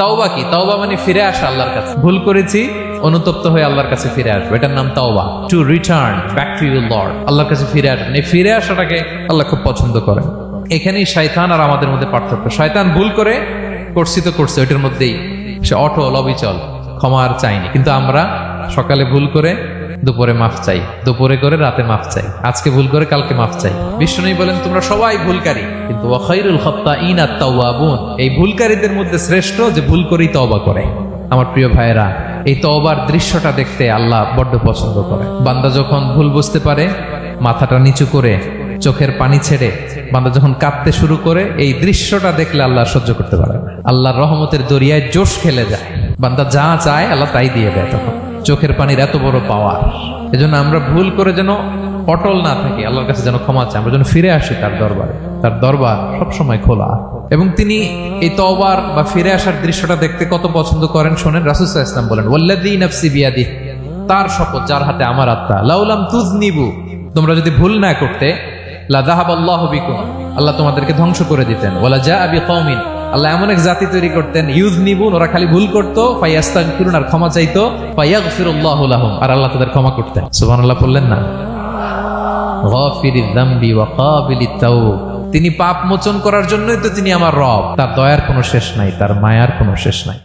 তাওবা কি? তাওবা মানে ফিরে আসা আল্লাহর কাছে। ভুল করেছি, অনুতপ্ত হয়ে আল্লাহর কাছে ফিরে আসবো, এটার নাম তাওবা। To return back to your Lord, আল্লাহর কাছে ফিরে আসবেন। এই ফিরে আসাটাকে আল্লাহ খুব পছন্দ করেন। এখানেই শয়তান আর আমাদের মধ্যে পার্থক্য। শয়তান ভুল করে করছি তো করছে, ওইটার মধ্যেই সে অটল অবিচল, ক্ষমা আর চাইনি। কিন্তু আমরা সকালে ভুল করে দুপুরে মাফ চাই, দুপুরে করে রাতে মাফ চাই, আজকে ভুল করে কালকে মাফ চাই। বিষ্ণু বলেন তোমরা সবাই ভুলকারী, কিন্তু ওয়া খায়রুল খাত্তাঈন আত-তাওয়াবুন, এই ভুলকারীদের মধ্যে শ্রেষ্ঠ যে ভুল করেই তওবা করে। আমার প্রিয় ভাইয়েরা, এই তওবার দৃশ্যটা দেখতে আল্লাহ বড্ড পছন্দ করে। বান্দা যখন ভুল বুঝতে পারে, মাথাটা নিচু করে চোখের পানি ছেড়ে বান্দা যখন কাঁদতে শুরু করে, এই দৃশ্যটা দেখলে আল্লাহ সহ্য করতে পারে না। আল্লাহর রহমতের দরিয়ায় জোশ খেলে যায়, বান্দা যা চায় আল্লাহ তাই দিয়ে দেয়। তখন চোখের পানির এত বড় পাওয়ার। এজন্য আমরা ভুল করে যেন অটল না থাকি, আল্লাহর কাছে যেন ক্ষমা চাই, আমরা যেন ফিরে আসি তার দরবারে। তার দরবার সবসময় খোলা, এবং তিনি এই তওবার বা ফিরে আসার দৃশ্যটা দেখতে কত পছন্দ করেন শোনেন। রাসূল সাল্লাল্লাহু আলাইহি ওয়াসাল্লাম বলেন, ওয়াল্লাযী নাফসি বিয়াদিহি, তার শপথ যার হাতে আমার আত্মা, লাউলাম তুযনিবু, তোমরা যদি ভুল না করতে, লা যাহাবাল্লাহু বিকুম, আল্লাহ তোমাদেরকে ধ্বংস করে দিতেন। ওয়ালা জাআ বিকওমিন, আল্লাহ এমন এক জাতি তৈরি করতেন, ইউযনিবুন, ওরা খালি ভুল করতো, ফায়াস্তাগফিরুন, আর ক্ষমা চাইতো, ফায়াগফিরুল্লাহু লাহুম, আর আল্লাহ তাদের ক্ষমা করতেন। সুবহানাল্লাহ বললেন না? গাফিরিয যামবি ওয়া কাবিলিত তাওব, তিনি পাপ মোচন করার জন্যই তো তিনি আমার রব। তার দয়ার কোনো শেষ নাই, তার মায়ার কোনো শেষ নাই।